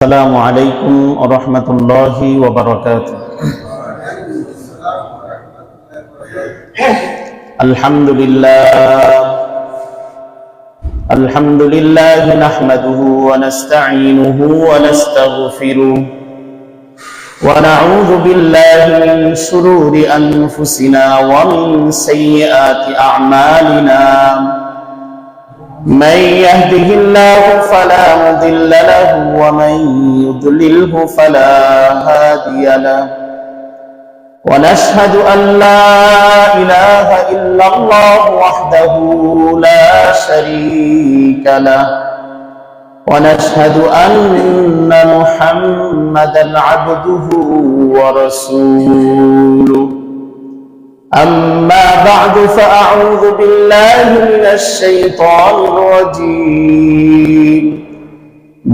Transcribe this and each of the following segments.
السلام عليكم ورحمة الله وبركاته. الحمد لله نحمده ونستعينه ونستغفره ونعوذ بالله من شرور أنفسنا ومن سيئات أعمالنا. من يهده الله فلا مضل له ومن يضلله فلا هادي له، ونشهد أن لا إله إلا الله وحده لا شريك له، ونشهد أن محمدا عبده ورسوله. أما بعد فأعوذ بالله من الشيطان الرجيم.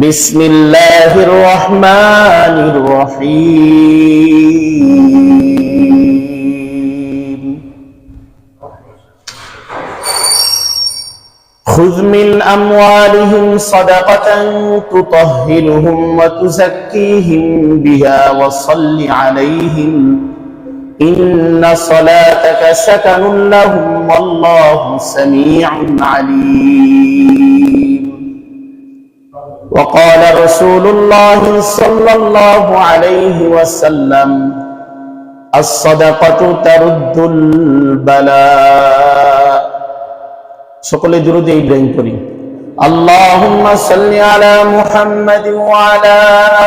بسم الله الرحمن الرحيم. خذ من أموالهم صدقة تطهرهم وتزكيهم بها وصل عليهم إن صلاتك سكن لهم والله سميع عليم. وقال رسول الله صلى الله عليه وسلم الصدقة ترد البلاء. সকলে দুরূদ ইব্রাহিম পড়ি। اللهم صل على محمد وعلى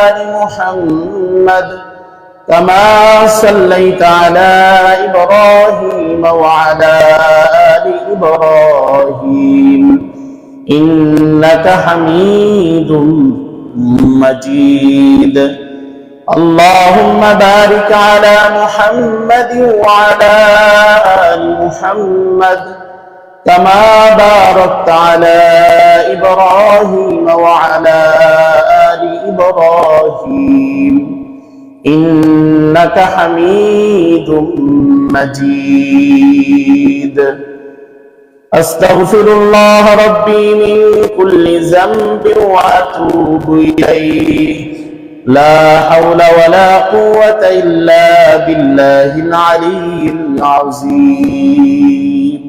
آل محمد كما صليت على إبراهيم وعلى آل إبراهيم إنك حميد مجيد. اللهم بارك على محمد وعلى آل محمد كما باركت على إبراهيم وعلى آل إبراهيم إنك حميد مجيد. أستغفر الله ربي من كل ذنب وأتوب إليه لا حول ولا قوة إلا بالله العلي العظيم.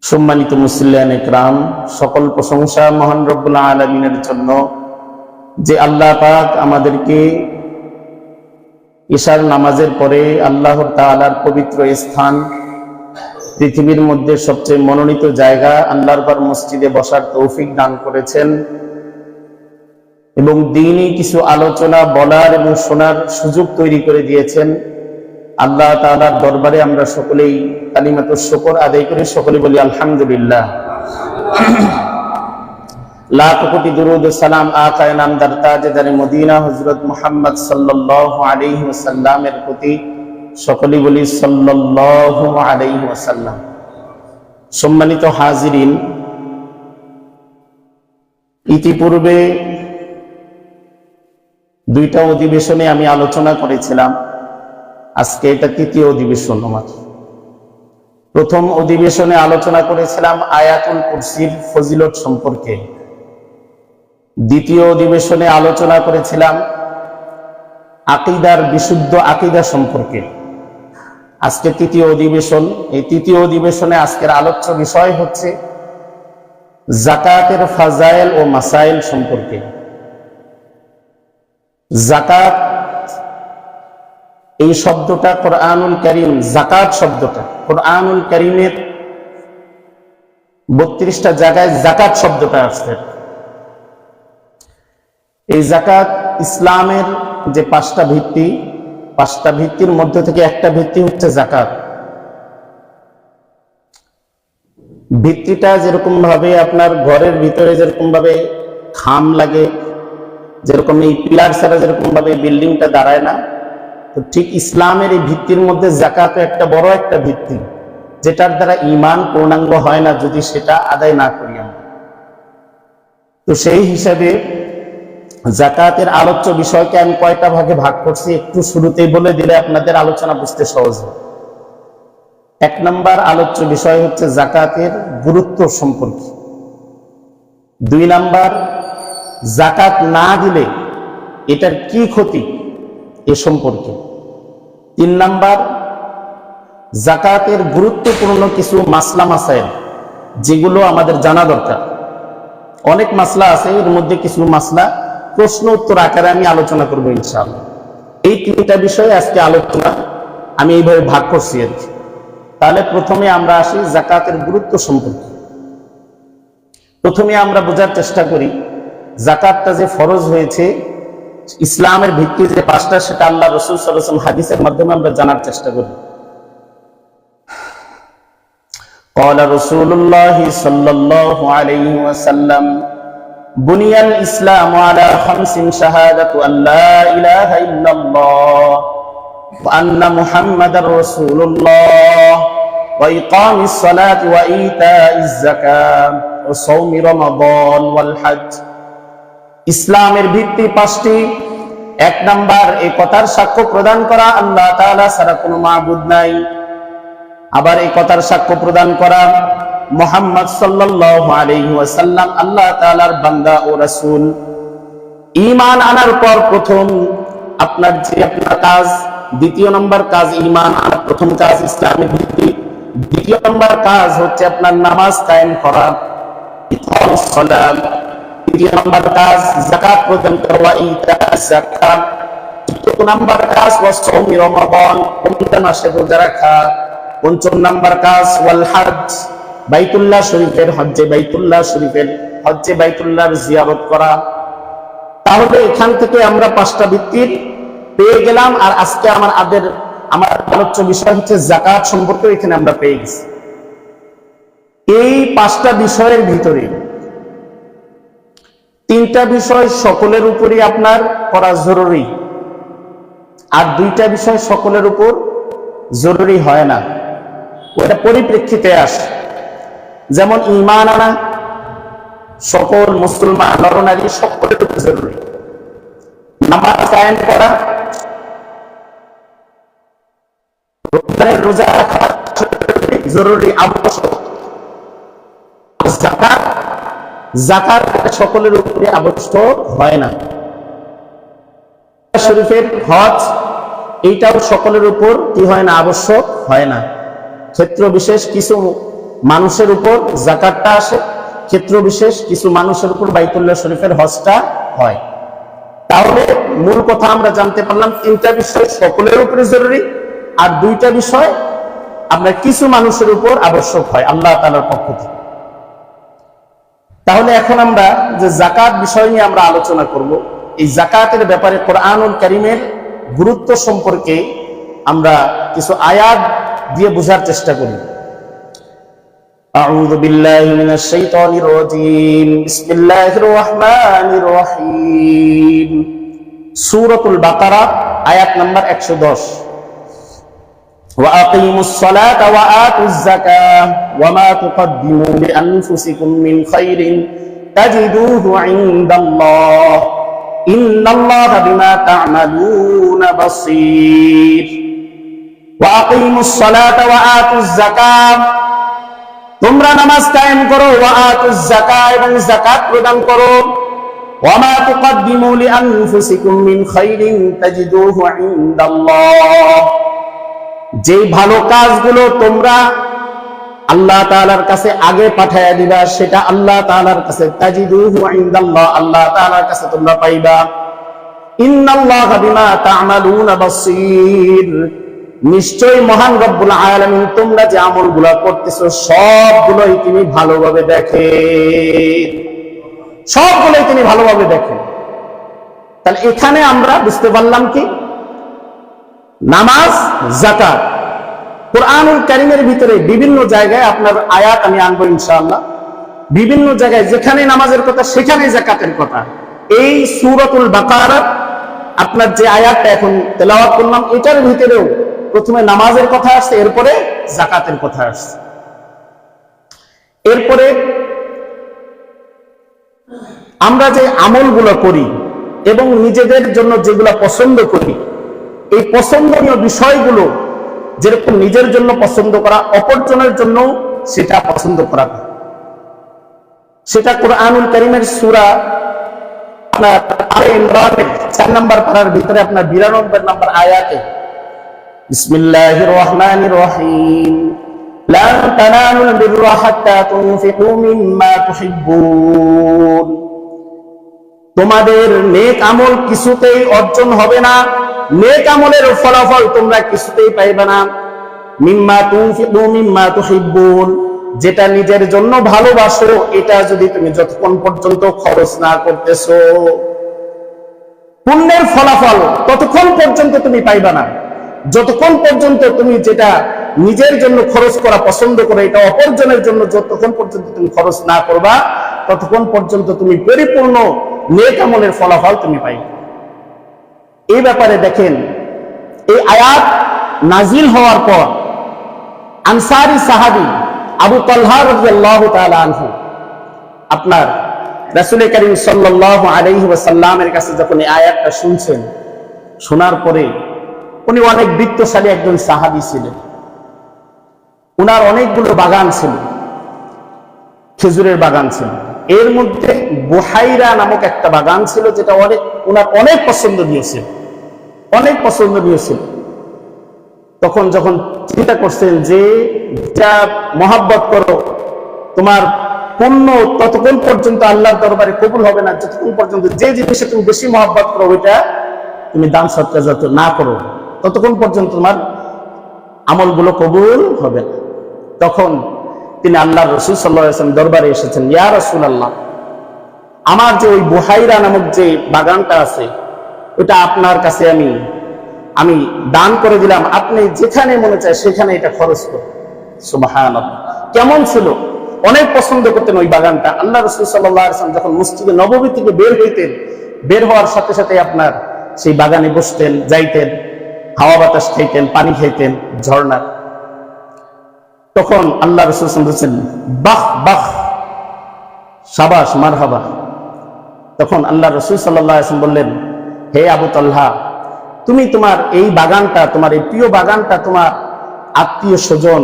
সম্মানিত মুসলিয়ান ইকরাম, সকল প্রশংসা মহান রব্বুল আলামিনের জন্য, যে আল্লাহ পাক আমাদেরকে ইশার নামাজের পরে আল্লাহর তাআলার পবিত্র স্থান, পৃথিবীর মধ্যে সবচেয়ে মনোনীত জায়গা আল্লাহর ঘর মসজিদে বসার তৌফিক দান করেছেন এবং দ্বীনি কিছু আলোচনা বলার এবং শোনার সুযোগ তৈরি করে দিয়েছেন। আল্লাহ তাআলার দরবারে আমরা সকলেই কালিমাতুশ শুকর আদায় করে সকলে বলি আলহামদুলিল্লাহ। লাখ কোটি দুরূদ ও সালাম আকায়ে নামদার তাজদারে মদিনা হযরত মুহাম্মদ সাল্লাল্লাহু আলাইহি ওয়াসাল্লামের প্রতি সকলেই বলি সাল্লাল্লাহু আলাইহি ওয়াসাল্লাম। সম্মানিত হাজিরিন, ইতিপূর্বে দুইটা অধিবেশনে আমি আলোচনা করেছিলাম। আজকে এটা তৃতীয় অধিবেশন আমার। প্রথম অধিবেশনে আলোচনা করেছিলাম আয়াতুল কুরসির ফজিলত সম্পর্কে। দ্বিতীয় অধিবেশনে আলোচনা করেছিলাম আকীদার বিশুদ্ধ আকীদা সম্পর্কে। আজকে তৃতীয় অধিবেশন। এই তৃতীয় অধিবেশনে আজকের আলোচ্য বিষয় হচ্ছে যাকাতের ফাজাইল ও মাসাইল সম্পর্কে। যাকাত এই শব্দটা কোরআনুল কারীম, যাকাত শব্দটা কোরআনুল কারীমের 32টা জায়গায় যাকাত শব্দটা আসছে। এই যাকাত ইসলামের যে 5টা ভিত্তি, 5টা ভিত্তির মধ্যে থেকে একটা ভিত্তি হচ্ছে যাকাত। ভিত্তিটা যেরকম ভাবে আপনার ঘরের ভিতরে যেরকম ভাবে খাম লাগে, যেরকম এই পিলার ছাড়া যেরকম ভাবে বিল্ডিংটা দাঁড়ায় না, তো ঠিক ইসলামের এই ভিত্তির মধ্যে যাকাত একটা বড় একটা ভিত্তি, যেটার দ্বারা ঈমান পূর্ণাঙ্গ হয় না যদি সেটা আদায় না করি আমরা। তো সেই হিসাবে যাকাতের আলোচ্য বিষয়কে আমি কয়টা ভাগে ভাগ করছি একটু শুরুতেই বলে দিলে আপনাদের আলোচনা বুঝতে সহজ হবে। 1 নম্বর আলোচ্য বিষয় হচ্ছে যাকাতের গুরুত্ব সম্পর্কে। 2 নাম্বার যাকাত না দিলে এটার কি ক্ষতি এ সম্পর্কে। 3 নাম্বার, যাকাতের গুরুত্বপূর্ণ কিছু মাসলা মাসাইল যেগুলো আমাদের জানা দরকার। অনেক মাসলা আছে, এর মধ্যে কিছু মাসলা প্রশ্ন উত্তর আকারে আমি আলোচনা করবো ইনশাআল্লাহ। এই 3টা বিষয়ে আজকে আলোচনা আমি এইভাবে ভাগ করছি আর কি। তাহলে প্রথমে আমরা আসি যাকাতের গুরুত্ব সম্পর্কে। প্রথমে আমরা বোঝার চেষ্টা করি যাকাতটা যে ফরজ হয়েছে, ইসলামের ভিত্তি যে 5টা, সেটা আল্লাহ রাসূল সাল্লাল্লাহু আলাইহি ওয়াসাল্লাম হাদিসের মাধ্যমে আমরা জানার চেষ্টা করি। قال رسول الله صلى الله عليه وسلم بني الإسلام على 5 شهادة أن لا إله إلا الله وأن محمد رسول الله وإقام الصلاة وإيتاء الزكاة وصوم رمضان والحج। ইসলামের ভিত্তি 5টি। 1 নাম্বার, এই কথার সাক্ষ্য প্রদান করা আল্লাহ তাআলা ছাড়া কোনো মাবুদ নাই। আবার এই কথার সাক্ষ্য প্রদান করা মুহাম্মদ সাল্লাল্লাহু আলাইহি ওয়াসাল্লাম আল্লাহ তাআলার বান্দা ও রাসূল। ঈমান আনার পর প্রথম আপনার কাজ, 2 নম্বর কাজ ঈমান আনার প্রথম কাজ ইসলামের ভিত্তি। 2 নম্বর কাজ হচ্ছে আপনার নামাজ কায়েম করা, ইকামুস সালাত। 3 নম্বর কাজ যাকাত প্রদান করা, ইতা'আজ যাকাত। 4 নম্বর কাজ ওয়াসওম রমাদান, রমজান মাসে রোজা রাখা। 5 নম্বর কাজ ওয়াল হজ, বাইতুল্লাহ শরীফের হজ্জে বাইতুল্লাহর জিয়ারত করা। তাহলে এখান থেকে আমরা 5টা ভিত্তির পেয়ে গেলাম। আর আজকে আমার আলোচ্য বিষয় হচ্ছে যাকাত সম্পর্কে, এখানে আমরা পেয়ে গেছি। এই 5টা বিষয়ের ভিতরে 3টা বিষয় সকলের উপরই আপনার করা জরুরি, আর 2টা বিষয় সকলের উপর জরুরি হয় না। ওটা পরিপ্রেক্ষিতে আসে। যেমন ঈমান আনা সকল মুসলমান নরনারী সকলের উপর জরুরি। নামাজ কায়েম করা, রোজা রাখা জরুরি, আবশ্যক। যাকাত সকলের উপরে আবশ্যক হয় না। শরীফের হজ, এইটাও সকলের উপর কি হয় না, আবশ্যক হয় না। ক্ষেত্র বিশেষ কিছু মানুষের উপর যাকাতটা আসে, ক্ষেত্র বিশেষ কিছু মানুষের উপর বাইতুল্লাহ শরীফের হজটা হয়। তাহলে মূল কথা আমরা জানতে পারলাম 3টা বিষয় সকলের উপরে জরুরি, আর 2টা বিষয় আমরা কিছু মানুষের উপর আবশ্যক হয় আল্লাহ তাআলার পক্ষ থেকে। তাহলে এখন আমরা যে যাকাত বিষয় নিয়ে আমরা আলোচনা করব, এই যাকাতের ব্যাপারে কোরআনুল কারীমের গুরুত্ব সম্পর্কে আমরা কিছু আয়াত দিয়ে বোঝার চেষ্টা করি। আউযু বিল্লাহি মিনাশ শাইতানির রাজীম, বিসমিল্লাহির রহমানির রহিম। সূরাতুল বাকারা আয়াত নাম্বার 110। ওয়া আকিমুস সালাতা ওয়া আতুজ যাকাহ ওয়া মা তুকদ্দিমু লিআনফুসিকুম মিন খাইরিন তাজিদুহু ইনদাল্লাহ ইন্নাল্লাহা বিমা তা'মালুনা বাসীর। ওয়া আকিমুস সালাতা ওয়া আতুজ যাকাহ, তোমরা নামাজ কায়েম করো, ওয়া আতুজ যাকাহ, এবং যাকাত প্রদান করো। ওয়া মা তুকদ্দিমু লিআনফুসিকুম মিন খাইরিন তাজিদুহু ইনদাল্লাহ, যে ভালো কাজগুলো তোমরা আল্লাহ তাআলার কাছে আগে পাঠায়া দিবা, সেটা আল্লাহ তাআলার কাছে তাজিদুহু ইনদাল্লাহ, আল্লাহ তাআলার কাছে তোমরা পাইবা। ইন্নাল্লাহা বিমা তা'মালুনা বাসীর, নিশ্চয়ই মহান রব্বুল আলামিন তোমরা যে আমলগুলো করতেছো সবগুলোই তিনি ভালোভাবে দেখেন, সবগুলোই তিনি ভালোভাবে দেখেন। তাহলে এখানে আমরা বুঝতে পারলাম কি, নামাজ, যাকাত, কোরআনুল কারীমের ভিতরে বিভিন্ন জায়গায় আপনার আয়াত আমি আনবো ইনশাআল্লাহ। বিভিন্ন জায়গায় যেখানে নামাজের কথা সেখানে যাকাতের কথা। এই সূরাতুল বাকারা আপনার যে আয়াতটা এখন তেলাওয়াত করলাম, এটার ভিতরেও প্রথমে নামাজের কথা আসছে, এরপরে যাকাতের কথা আসছে। এরপরে আমরা যে আমলগুলো করি এবং নিজেদের জন্য যেগুলো পছন্দ করি, এই পছন্দনীয় বিষয়গুলো যেরকম নিজের জন্য পছন্দ করা, অপরজনের জন্য সেটা পছন্দ করা, সেটা কোরআনুল কারীমের সূরা আপনার আলে ইমরানের 4 নম্বর পারার ভিতরে আপনার 92 নম্বর আয়াতে বিসমিল্লাহির রহমানির রহিম লান তানালুল বিররা হাত্তা তুনফিকু মিম্মা তুহিব্বুন, তোমাদের নেক আমল কিছুতেই অর্জন হবে না, নেক আমলের ফলাফল তোমরা কিছুতেই পাইবে না। মিম্মা তুনফিকু মিম্মা তুহিব্বুন, যেটা নিজের জন্য ভালোবাসো এটা যদি তুমি যতক্ষণ পর্যন্ত খরচ না করতেছো, পুণ্যের ফলাফল ততক্ষণ পর্যন্ত তুমি পাইবা না যতক্ষণ পর্যন্ত তুমি যেটা নিজের জন্য খরচ করা পছন্দ করে এটা অপরজনের জন্য যতক্ষণ পর্যন্ত তুমি খরচ না করবা ততক্ষণ পর্যন্ত তুমি পরিপূর্ণ নেক আমলের ফলাফল তুমি পাইবে। এই ব্যাপারে দেখেন, এই আয়াত নাজিল হওয়ার পর আনসারী সাহাবী আবু তালহা রাদিয়াল্লাহু তাআলা আনহু আপনার রাসূল করিম সাল্লাল্লাহু আলাইহি ওয়াসাল্লামের কাছে যখন এই আয়াতটা শুনছেন, শোনার পরে উনি অনেক বিত্তশালী একজন সাহাবী ছিলেন, উনার অনেকগুলো বাগান ছিল, খেজুরের বাগান ছিল, এর মধ্যে বুহাইরা নামক একটা বাগান ছিল যেটা উনার অনেক পছন্দনীয় ছিল, অনেক পছন্দনীয় ছিল। তখন যখন চিন্তা করছেন যে যা মহাব্বত করো তোমার পুণ্য ততক্ষণ পর্যন্ত আল্লাহর দরবারে কবুল হবে না যতক্ষণ পর্যন্ত যে জিনিসে তুমি বেশি মহাব্বত করো ওইটা তুমি দান সদকা যত না করো ততক্ষণ পর্যন্ত তোমার আমলগুলো কবুল হবে না। তখন তিনি আল্লাহর রাসূল সাল্লাল্লাহু আলাইহি ওয়াসাল্লাম দরবারে এসেছেন, ইয়া রাসূলুল্লাহ, আমার যে ওই বুহাইরা নামক যে বাগানটা আছে ওটা আপনার কাছে আমি দান করে দিলাম, আপনি যেখানে মনে চায় সেখানে এটা খরচ করুন। সুবহানাল্লাহ, কেমন ছিল, অনেক পছন্দ করতেন ওই বাগানটা। আল্লাহ রাসূল সাল্লাল্লাহু আলাইহি ওয়াসাল্লাম যখন মসজিদে নববী থেকে বের হইতেন, বের হওয়ার সাথে সাথে আপনার সেই বাগানে বসতেন, যাইতেন, হাওয়া বাতাস খাইতেন, পানি খাইতেন ঝর্ণার। তখন আল্লাহ রাসূল সাল্লাল্লাহু আলাইহি ওয়াসাল্লাম বাহ বাহ, শাবাশ, মারহাবা। তখন আল্লাহ রাসূল সাল্লাল্লাহু আলাইহি ওয়াসাল্লাম বললেন, হে আবু তালহা, তুমি তোমার এই বাগানটা, তোমার এই প্রিয় বাগানটা তোমার আত্মীয় স্বজন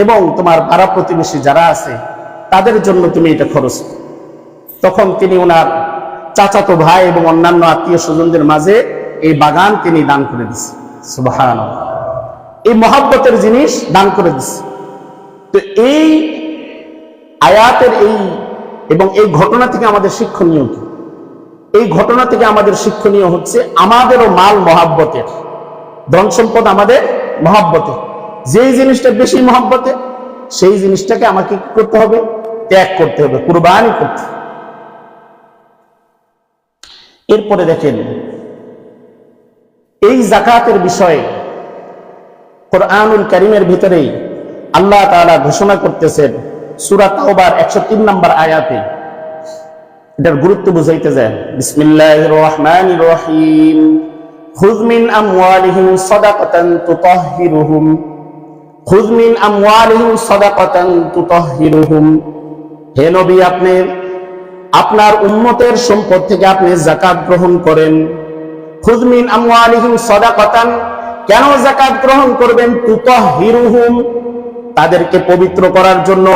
এবং তোমার পাড়া প্রতিবেশী যারা আছে তাদের জন্য তুমি এটা খরচ। তখন তিনি ওনার চাচাতো ভাই এবং অন্যান্য আত্মীয় স্বজনদের মাঝে এই বাগান তিনি দান করে দিচ্ছেন। সুবহানাল্লাহ, এই মহব্বতের জিনিস দান করে দিচ্ছে। তো এই আয়াতের এবং এই ঘটনা থেকে আমাদের শিক্ষণীয় কি? এই ঘটনা থেকে আমাদের শিক্ষণীয় হচ্ছে আমাদেরও মাল মহাব্বতের, ধন সম্পদ আমাদের মহাব্বতের, যেই জিনিসটা বেশি মহাব্বতের সেই জিনিসটাকে আমাকে কি করতে হবে? ত্যাগ করতে হবে, কুরবানি করতে হবে। এরপরে দেখেন, এই যাকাতের বিষয়ে কোরআনুল কারীমের ভিতরে আল্লাহ তাআলা ঘোষণা করতেছেন সূরা তাওবার 103 নম্বর আয়াতে। এটার গুরুত্ব বুঝাইতে যায়। বিসমিল্লাহির রহমানির রহিম, খুয মিন আমওয়ালিহিম সাদাকাতান তুতাহহিরুহুম, খুয মিন আমওয়ালিহিম সাদাকাতান তুতাহহিরুহুম, হে নবী, আপনি আপনার উম্মতের সম্পদ থেকে আপনি যাকাত গ্রহণ করেন। খুয মিন আমওয়ালিহিম সাদাকাতান, কেন যাকাত গ্রহণ করবেন? তুতাহহিরুহুম, তাদেরকে পবিত্র করার জন্য,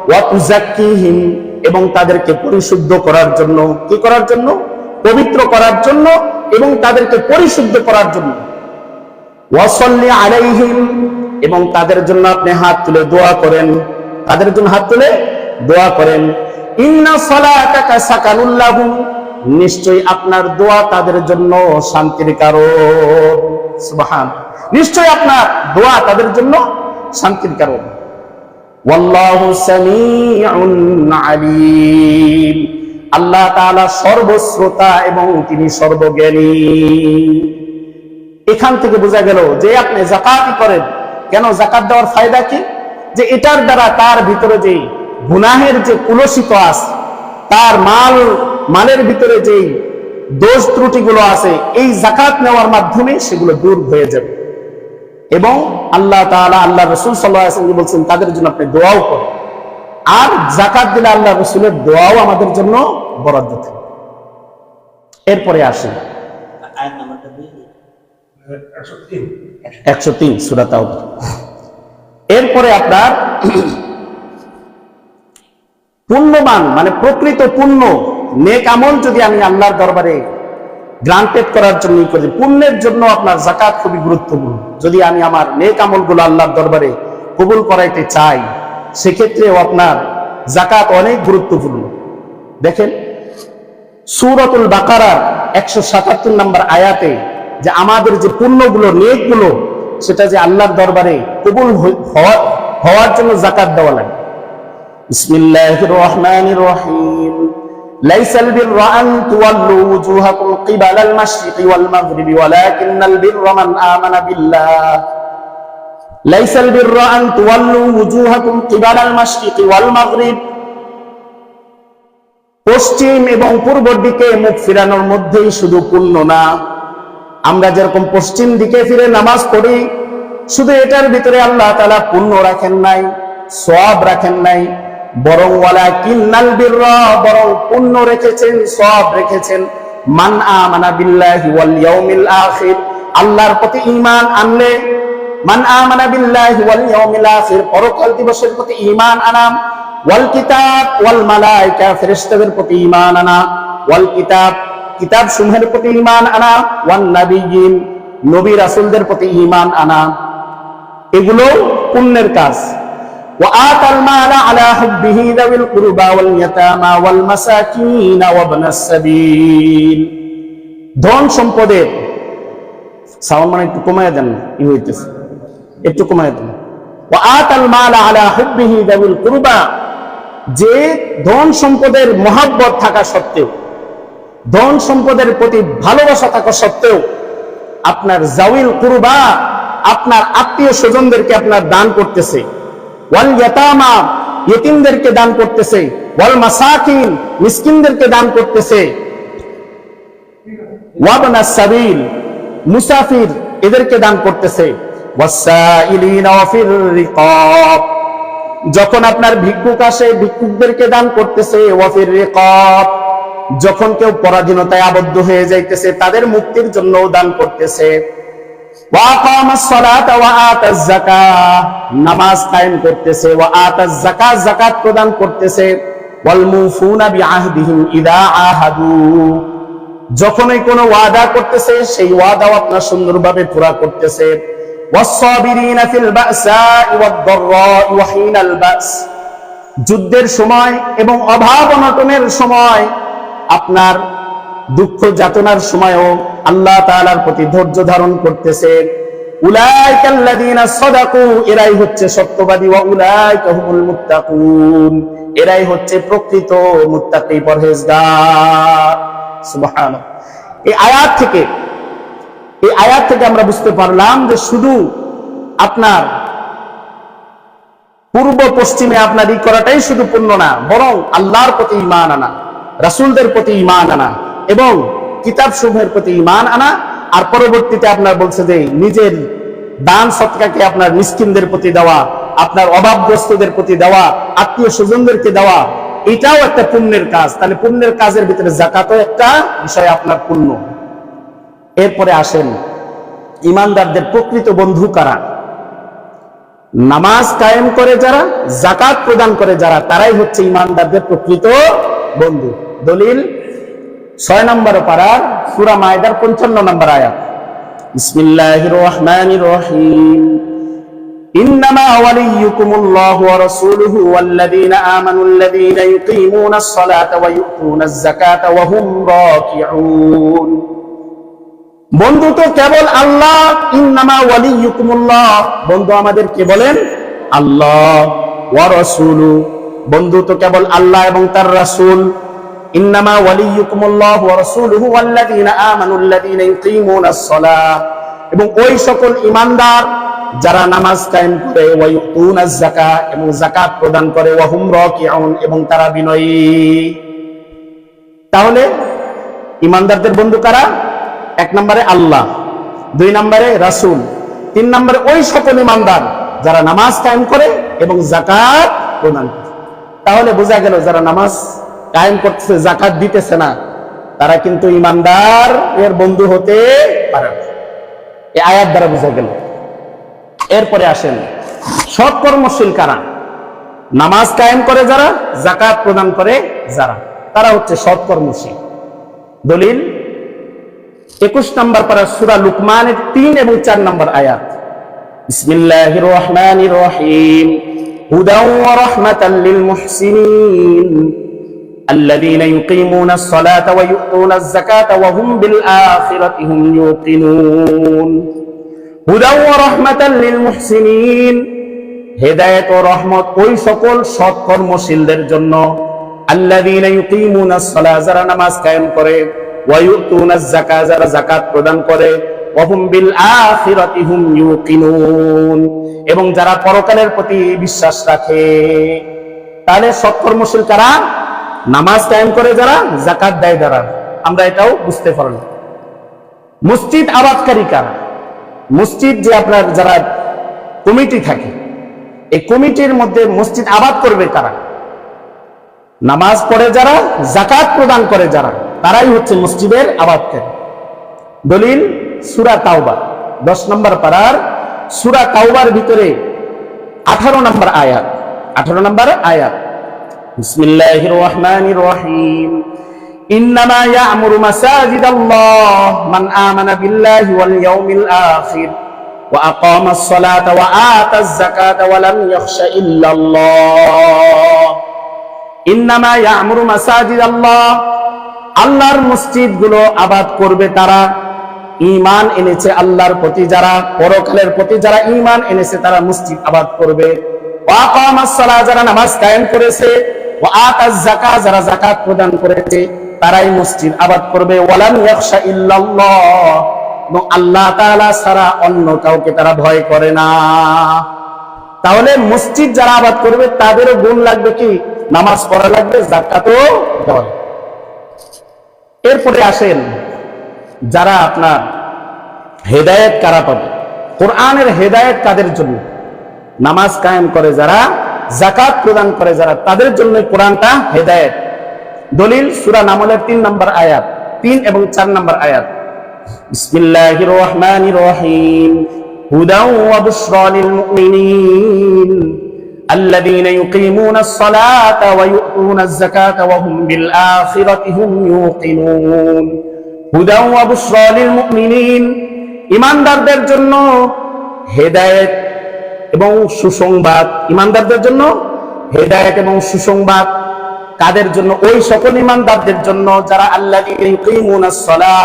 ওয়া তুযাক্কিহিম, এবং তাদেরকে পরিশুদ্ধ করার জন্য। কি করার জন্য? পবিত্র করার জন্য এবং তাদেরকে পরিশুদ্ধ করার জন্য। ওয়াসাল্লি আলাইহিম, এবং তাদের জন্য আপনি হাত তুলে দোয়া করেন, তাদের জন্য হাত তুলে দোয়া করেন। ইন্না সালাতাকা সাকানুল লাহুম, নিশ্চয়ই আপনার দোয়া তাদের জন্য শান্তির কারণ। সুবহান, নিশ্চয়ই আপনার দোয়া তাদের জন্য শান্তির কারণ। ওয়াল্লাহু সামিউন আলীম, আল্লাহ তাআলা সর্বশ্রোতা এবং তিনি সর্বজ্ঞানী। এখান থেকে বোঝা গেল যে আপনি যাকাত করেন, কেন যাকাত দেওয়ার ফায়দা কি? যে এটার দ্বারা তার ভিতরে যে গুনাহের যে কুলসিত আছে, তার মালের ভিতরে যে দোষ ত্রুটিগুলো আছে, এই যাকাত নেওয়ার মাধ্যমে সেগুলো দূর হয়ে যাবে। এবং আল্লাহ তাআলা, আল্লাহ রাসূল সাল্লাল্লাহু আলাইহি ওয়াসাল্লাম বলেছেন তাদের জন্য আপনি দোয়াও করেন। আর যাকাত দিলে আল্লাহ রাসূলের দোয়াও আমাদের জন্য বরাদ্দ থাকে। এরপরে আসি আয়াত নাম্বারটা 103 সূরা তাওবা। এরপরে আপনার পুণ্যবান মানে প্রকৃত পুণ্য নেক আমল যদি আমি আল্লাহর দরবারে গ্রান্টেড করার জন্য করি, পুণ্যের জন্য আপনার যাকাত খুবই গুরুত্বপূর্ণ। যদি আমি আমার নেক আমলগুলো আল্লাহর দরবারে কবুল করাইতে চাই, সেক্ষেত্রেও আপনার যাকাত অনেক গুরুত্বপূর্ণ। দেখেন সূরাতুল বাকারার 177 নম্বর আয়াতে যে আমাদের যে পুণ্যগুলো, নেকগুলো, সেটা যে আল্লাহর দরবারে কবুল হওয়ার জন্য যাকাত দেওয়া লাগে। বিসমিল্লাহির রহমানির রহিম। লাইসাল বিররা আন তুওয়াল্লু ওয়ুজুহাকুম কিবালাল মাশরিকি ওয়াল মাগরিবি ওয়ালাকিন্নাল বিররা মান আমানা বিল্লাহ। লাইসাল বিররা আন তুওয়াল্লু ওয়ুজুহাকুম কিবালাল মাশরিকি ওয়াল মাগরিব। পশ্চিম এবং পূর্ব দিকে মুখ ফিরানোর মধ্যেই শুধু পুণ্য না। আমরা যেরকম পশ্চিম দিকে ফিরে নামাজ পড়ি, শুধু এটার ভিতরে আল্লাহ তাআলা পুণ্য রাখেন নাই, সওয়াব রাখেন নাই, বরং ওয়ালাকিন্নাল বিররা, বরং পুণ্য রেখেছেন, সওয়াব রেখেছেন মান আমানা বিল্লাহি ওয়াল ইয়াউমিল আখির, আল্লাহর প্রতি ঈমান আনলে, মান আমানা বিল্লাহি ওয়াল ইয়াউমিল আখির, পরকাল দিবসের প্রতি ঈমান আনা, ওয়াল কিতাব ওয়াল মালায়েকা, ফেরেশতাদের প্রতি ঈমান আনা, ওয়াল কিতাব, কিতাব সমূহের প্রতি ঈমান আনা, ওয়ান নাবিয়িন, নবী রাসূলদের প্রতি ঈমান আনা, এগুলো পুণ্যের কাজ। ওয়া আতাল মালা আলা হুব্বিহি যাবিল কুরবা ওয়াল ইয়াতামা ওয়াল মাসাকিন ওয়া ইবনাস সাবিল। ধন সম্পদের সাউন্ড মানে একটু কমায় দেন, কি হইতেছে, একটু কমায় দেন। ওয়া আতাল মালা আলা হুব্বিহি যাবিল কুরবা, যে ধন সম্পদের মহব্বত থাকা সত্ত্বেও, ধন সম্পদের প্রতি ভালোবাসা থাকা সত্ত্বেও আপনার জাউল কুরবা, আপনার আত্মীয় স্বজনদেরকে আপনার দান করতেছে, ওয়াল ইয়াতামা, ইতিমদেরকে দান করতেছে, ওয়াল মাসাকিন, মিসকিনদেরকে দান করতেছে, ওয়া ইবনাস সাবিল, মুসাফির, এদেরকে দান করতেছে, ওয়াসাইলিনা ওয়া ফির রিকাব, যখন আপনার ভিক্ষুক আসে ভিক্ষুকদেরকে দান করতেছে, ওয়া ফির রিকাব, যখন কেউ পরাধীনতায় আবদ্ধ হয়ে যাইতেছে তাদের মুক্তির জন্য দান করতেছে, ওয়া আকামাস সালাতা ওয়া আতাজ যাকাত, নামাজ কায়েম করতেছে, ওয়া আতাজ যাকাত, যাকাত প্রদান করতেছে, ওয়াল মুফুনা বিআহদিহিম ইযা আহাদু, যখনই কোনো ওয়াদা করতেছে সেই ওয়াদাও আপনার সুন্দরভাবে পুরা করতেছে, ওয়াস সাবিরিনা ফিল বাসাই ওয়াদ দাররাই ওয়া হিনাল বাস, যুদ্ধের সময় এবং অভাব অনটনের সময়, আপনার দুঃখ যাতনার সময়ও আল্লাহ তাআলার প্রতি ধৈর্য ধারণ করতেছে। উলাইকাল্লাযীনা সাদাকু, এরাই হচ্ছে সত্যবাদী, ওয়া উলাইকা হুমুল মুত্তাকুন, এরাই হচ্ছে প্রকৃত মুত্তাকি, পরহেজগার। সুবহানাল্লাহ। এই আয়াত থেকে আমরা বুঝতে পারলাম যে শুধু আপনার পূর্ব পশ্চিমে আপনার ই করাটাই শুধু পুণ্য না, বরং আল্লাহর প্রতি ঈমান আনা, রাসূলদের প্রতি ঈমান আনা এবং কিতাব সমূহের প্রতি ঈমান আনা। আর পরবর্তীতে আপনার বলছে যে নিজের দান সদকাকে আপনার মিসকিনদের প্রতি দেওয়া, আপনার অভাবগ্রস্তদের প্রতি দেওয়া, আত্মীয় স্বজনদেরকে দেওয়া, এটাও একটা পুণ্যের কাজ। তাহলে পুণ্যের কাজের ভিতরে যাকাতও একটা বিষয়, আপনার পুণ্য। এরপরে আসেন ঈমানদারদের প্রকৃত বন্ধু কারা? নামাজ কায়েম করে যারা, যাকাত প্রদান করে যারা, তারাই হচ্ছে ঈমানদারদের প্রকৃত বন্ধু। দলিল 6 নম্বর পারার সূরা মায়দার 55 নম্বর আয়াত। বিসমিল্লাহির রহমানির রহিম। ইন্নামা ওয়ালিয়্যুকুমুল্লাহু ওয়া রাসূলুহু ওয়াল্লাযীনা আমানুল্লাযীনা ইউকিমুনাস সালাতা ওয়া ইউতুনাজ যাকাতা ওয়া হুম রাকিউন। বন্ধু তো কেবল আল্লাহ। ইন্নামা ওয়ালিয়্যুকুমুল্লাহ, বন্ধু আমাদের কে বলেন? আল্লাহ। ওয়া রাসূলু, বন্ধু তো কেবল আল্লাহ এবং তার রাসূল। ইন্নামা ওয়ালিয়্যুকুমুল্লাহু ওয়া রাসূলুহু ওয়াল্লাযীনা আমানুল্লাযীনা ইউকিমুনাস সালাহ, এবং ওই সকল ঈমানদার যারা নামাজ কায়েম করে, ওয়া ইউতুনাজ যাকাত, এবং যাকাত প্রদান করে, ওয়া হুম রাকিউন, এবং তারা বিনয়ী। তাহলে ঈমানদারদের বন্ধু কারা? 1 নম্বরে আল্লাহ, 2 নম্বরে রাসূল, 3 নম্বরে ওই সকল ঈমানদার যারা নামাজ কায়েম করে এবং যাকাত প্রদান করে। তাহলে বোঝা গেল যারা নামাজ কায়েম করতেছে, যাকাত দিতেছে না, তারা কিন্তু ঈমানদার এর বন্ধু হতে পারে না। এই আয়াত দ্বারা বোঝা গেল। এরপরে আসেন সৎকর্মশীল কারা? নামাজ কায়েম করে যারা, যাকাত প্রদান করে যারা, তারা হচ্ছে সৎকর্মশীল। দলিল 21 নম্বর পারা সূরা লুকমানের 3 এবং 4 নম্বর আয়াত। বিসমিল্লাহির রহমানির রহিম হুদাও ওয়া রাহমাতাল লিল মুহসিনিন الذين يقيمون الصلاة ويؤتون الزكاة وهم بالآخرة هم يوقنون هدى ورحمة للمحسنين হেদায়েত ও রহমত ওই সকল সৎকর্মশীলদের জন্য আল্লাযীনা ইউকিমুনাস সালাহ যারা নামাজ কায়েম করে ওয়া ইউতুনাজ যাকাত যারা যাকাত প্রদান করে ওয়া হুম বিল আখিরাতি হুম ইউকিনুন এবং যারা পরকালের প্রতি বিশ্বাস রাখে। তাহলে সৎকর্মশীল কারা? নামাজ কায়েম করে যারা, যাকাত দেয় যারা। আমরা এটাও বুঝতে পারলাম। মসজিদ আবাদকারী কারা? মসজিদ যে আপনার যারা কমিটি থাকে, এই কমিটির মধ্যে মসজিদ আবাদ করবে কারা? নামাজ পড়ে যারা, যাকাত প্রদান করে যারা, তারাই হচ্ছে মসজিদের আবাদকারী। দলিল সূরা তাওবা 10 নম্বর পারার সূরা তাওবার ভিতরে 18 নম্বর আয়াত। 18 নম্বর আয়াত বিসমিল্লাহির রহমানির রহিম ইন্নামা ইয়া'মুরু মাসাজিদাল্লাহ মান আমানা বিল্লাহি ওয়াল ইয়াউমিল আখির ওয়া আকামাস সালাতা ওয়া আতাজ যাকাতা ওয়া লাম ইয়াখশা ইল্লাল্লাহ। ইন্নামা ইয়া'মুরু মাসাজিদাল্লাহ, আল্লাহর মসজিদগুলো আবাদ করবে তারা ঈমান এনেছে আল্লাহর প্রতি যারা, পরকালের প্রতি যারা ঈমান এনেছে তারা মসজিদ আবাদ করবে। ওয়া আকামাস সালাহ যারা নামাজ কায়েম করেছে, ওয়া আতাজ যাকাত যারা যাকাত প্রদান করেছে তারাই মসজিদ আবাদ করবে। ওয়ালাম ইয়াখশা ইল্লাল্লাহ, আল্লাহ তাআলা ছাড়া অন্য কাউকে তারা ভয় করে না। তাহলে মসজিদ যারা আবাদ করবে তাদেরও গুণ লাগবে কি? নামাজ পড়া লাগবে, যাকাতও দেওয়া। এরপরে আসেন যারা আপনার হেদায়েত কারা পাবে? কোরআনের হেদায়েত কাদের জন্য? নামাজ কায়েম করে যারা, যাকাত প্রদান করে যারা, তাদের জন্য কোরআনটা হেদায়েত। দলিল সূরা নামলের 3 নম্বর আয়াত, 3 এবং 4 নম্বর আয়াত। বিসমিল্লাহির রহমানির রহিম হুদাও ওয়া বুশরা লিল মুমিনিন আল্লাযীনা ইউকিমুনাস সালাতা ওয়া ইউতুনাজ যাকাতা ওয়া হুম বিল আখিরাতি হুম ইউকিনুন। হুদাও ওয়া বুশরা লিল মুমিনিন, ঈমানদারদের জন্য হেদায়েত এবং সুসংবাদ। ঈমানদারদের জন্য হেদায়েত এবং সুসংবাদ কাদের জন্য? ওই সকল ঈমানদারদের জন্য যারা আল্লাযীনা ইউকিমুনাস সালাহ,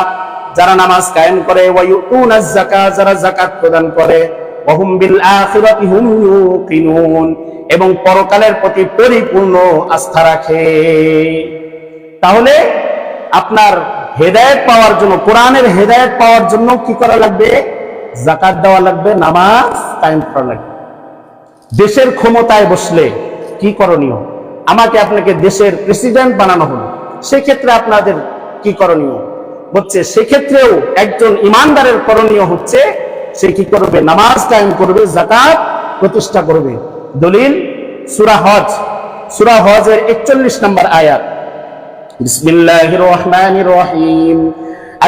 যারা নামাজ কায়েম করে, ওয়া ইউতুনাজ যাকাত যারা যাকাত প্রদান করে, ওয়া হুম বিল আখিরাতি হুম ইউকিনুন এবং পরকালের প্রতি পরিপূর্ণ আস্থা রাখে। তাহলে আপনার হেদায়েত পাওয়ার জন্য, কোরআনের হেদায়েত পাওয়ার জন্য কি করা লাগবে? যাকাত দেওয়া লাগবে, নামাজ কায়েম করা লাগবে। দেশের ক্ষমতায় বসলে কি করণীয়? আমাকে আপনাকে দেশের প্রেসিডেন্ট বানানো হলো, সেক্ষেত্রে আপনাদের কি করণীয়? হচ্ছে সেক্ষেত্রেও একজন ঈমানদারের করণীয় হচ্ছে সে কি করবে? নামাজ কায়েম করবে, যাকাত প্রতিষ্ঠা করবে। দলিল সূরা হজ, সূরা হজের 41 নম্বর আয়াত। বিসমিল্লাহির রহমানির রহিম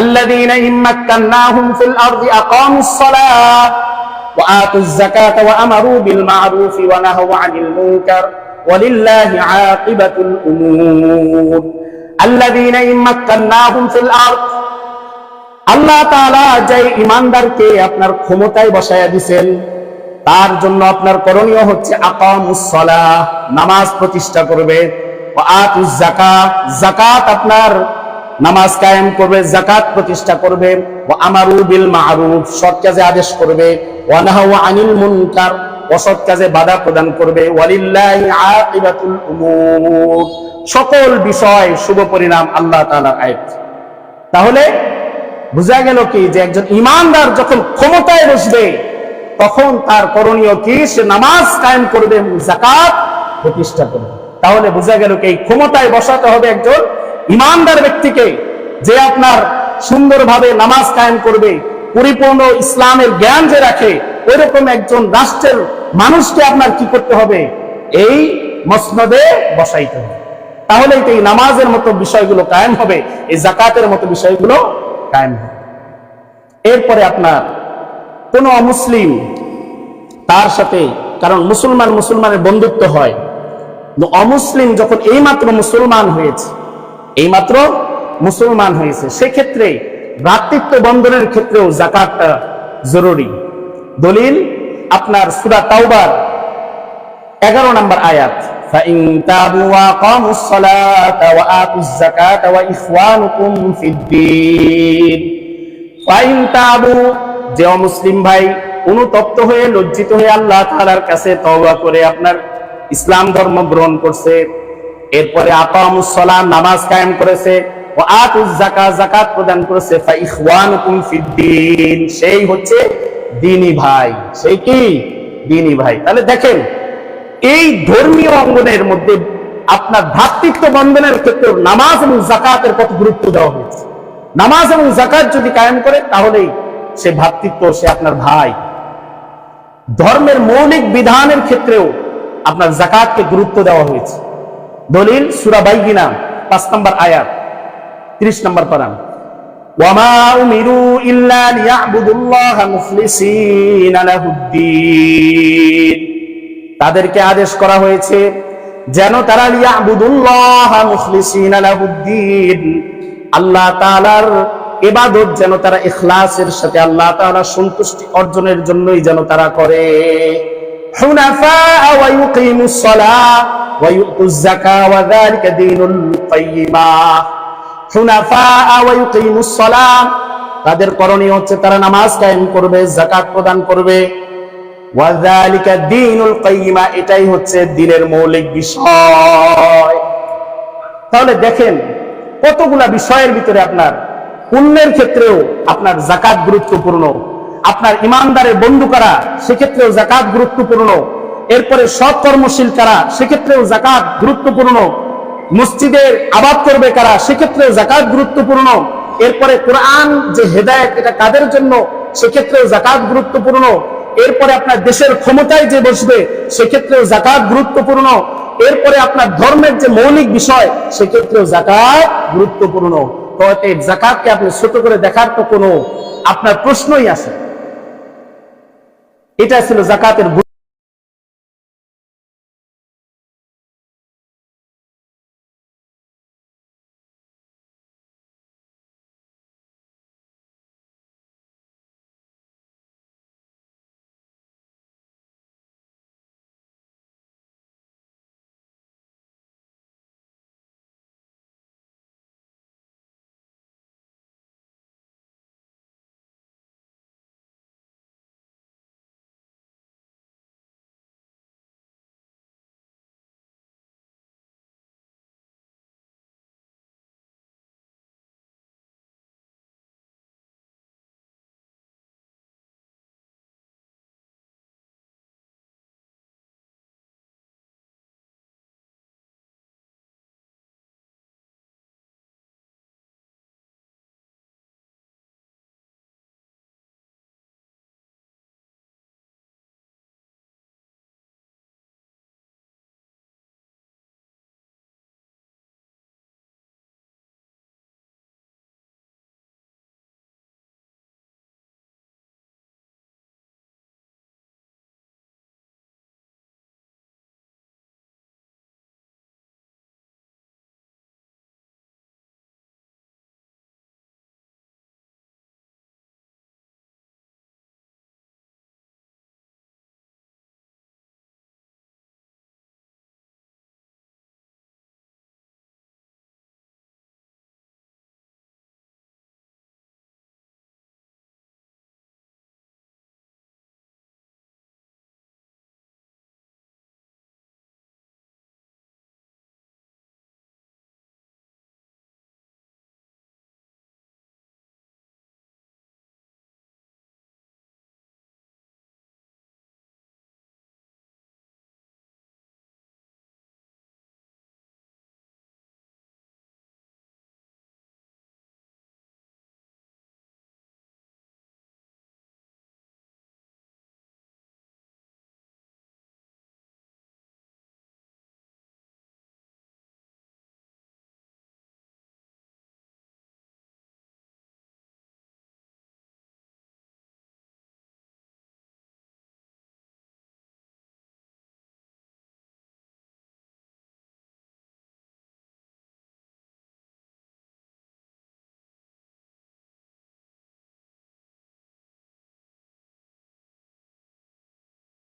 আল্লাযীনা ইম্মাক্কান্নাহুম ফিল আরদি আকামুস সালাহ ওয়া আতুজ যাকাতা ওয়া আমারু বিল মা'রুফি ওয়া নাহাউ আনিল মুনকার ওয়ালিল্লাহি আকিবাতুল উমুর। আল্লাযীনা ইম্মাক্কান্নাহুম ফিল আরদ, আল্লাহ তাআলা যে ঈমানদারকে আপনার ক্ষমতায় বসায়া দিবেন তার জন্য আপনার করণীয় হচ্ছে আকামুস সালাহ, নামাজ প্রতিষ্ঠা করবে, ওয়া আতুজ যাকাত, যাকাত আপনার নামাজ কায়েম করবে, যাকাত প্রতিষ্ঠা করবে, ওয়া আমারু বিল মা'রুফ সৎ কাজে আদেশ করবে, ওয়া নাহাউ আনিল মুনকার অসৎ কাজে বাধা প্রদান করবে, ওয়ালিল্লাহি আকিবাতুল উমুর সকল বিষয় শুভ পরিণাম আল্লাহ তাআলার আয়াত। তাহলে বোঝা গেল কি যে একজন ঈমানদার যখন ক্ষমতায় বসবে তখন তার করণীয় কি? সে নামাজ কায়েম করবে, যাকাত প্রতিষ্ঠা করবে। তাহলে বোঝা গেল কি এই ক্ষমতায় বসাতে হবে একজন ঈমানদার ব্যক্তিকে, যে আপনার সুন্দরভাবে নামাজ কায়েম করবে, পরিপূর্ণ ইসলামের জ্ঞান যে রাখে, ওইরকম একজন রাষ্ট্রের মানুষকে আপনার কি করতে হবে? এই মসনদে বসাইতে হবে। তাহলেই তো এই নামাজের মতো বিষয়গুলো কায়েম হবে, এই যাকাতের মতো বিষয়গুলো কায়েম হবে। এরপরে আপনার কোন অমুসলিম তার সাথে, কারণ মুসলমানের বন্ধুত্ব হয়, অমুসলিম যখন এইমাত্র মুসলমান হয়েছে এইমাত্র মুসলমান হয়েছে, সেক্ষেত্রে ভ্রাতৃত্ব বন্ধনের ক্ষেত্রেও যাকাতটা জরুরি। দলিল আপনার সূরা তাওবার 11 নম্বর আয়াত, ফাইন তাবু ওয়া আকামুস সালাতা ওয়া আতুজ যাকাতা ওয়া ইখওয়ানুকুম ফিদ্দীন। ফাইন তাবু, যে মুসলিম ভাই অনুতপ্ত হয়ে লজ্জিত হয়ে আল্লাহ তাআলার কাছে তওবা করে আপনার ইসলাম ধর্ম গ্রহণ করছে, এরপরে আকামুস সালাহ নামাজ কায়েম করেছে, ওয়া আতুজ যাকাত যাকাত প্রদান করেছে, ফা ইখওয়ানুকুম ফিদ্দীন, সেই হচ্ছে দ্বীনি ভাই। সেই কি? দ্বীনি ভাই। তাহলে দেখেন এই ধর্মীয় অঙ্গনের মধ্যে আপনার ভ্রাতৃত্ব বন্ধনের ক্ষেত্রে নামাজ এবং যাকাতের কত গুরুত্ব দেওয়া হয়েছে। নামাজ এবং যাকাত যদি কায়েম করে তাহলেই সে ভ্রাতৃত্ব, সে আপনার ভাই। ধর্মের মৌলিক বিধানের ক্ষেত্রেও আপনার যাকাতকে গুরুত্ব দেওয়া হয়েছে। দলিল সূরা বাইয়িনা 5 নম্বর আয়াত 30 নম্বর পারা, ওয়ামা উমিরু ইল্লা লিয়াবুদুল্লাহা মুখলিসিনা লাহুদ্দীন, তাদেরকে আদেশ করা হয়েছে যেন তারা লিয়াবুদুল্লাহা মুখলিসিনা লাহুদ্দীন, আল্লাহ তাআলার ইবাদত যেন তারা ইখলাসের সাথে আল্লাহ তাআলার সন্তুষ্টি অর্জনের জন্যই যেন তারা করে। হুনাফা ওয়া ইউকিমুস সালাহ ওয়া ইউতুজ যাকাত ওয়া যালিকা দীনুল কাইয়্যিমা। হুনাফা ওয়া ইউকিমুস সালাহ, তাদের করণীয় হচ্ছে তারা নামাজ কায়েম করবে, যাকাত প্রদান করবে, ওয়া যালিকা দীনুল কাইয়্যিমা, এটাই হচ্ছে দ্বীনের মৌলিক বিষয়। তাহলে দেখেন কতগুলা বিষয়ের ভিতরে আপনার পুণ্যের ক্ষেত্রেও আপনার যাকাত গুরুত্বপূর্ণ, আপনার ইমানদারের বন্ধু কারা সেক্ষেত্রেও যাকাত গুরুত্বপূর্ণ, এরপরে সৎ কর্মশীল কারা সেক্ষেত্রেও যাকাত গুরুত্বপূর্ণ, মসজিদের আবাদ করবে কারা সেক্ষেত্রেও যাকাত গুরুত্বপূর্ণ, এরপরে কোরআন যে হেদায়েত এটা কাদের জন্য সেক্ষেত্রেও যাকাত গুরুত্বপূর্ণ, এরপরে আপনার দেশের ক্ষমতায় যে বসবে সেক্ষেত্রেও যাকাত গুরুত্বপূর্ণ, এরপরে আপনার ধর্মের যে মৌলিক বিষয় সেক্ষেত্রেও যাকাত গুরুত্বপূর্ণ। তো এই যাকাতকে আপনি ছোট করে দেখার তো কোনো আপনার প্রশ্নই আসে। এটা ছিল যাকাতের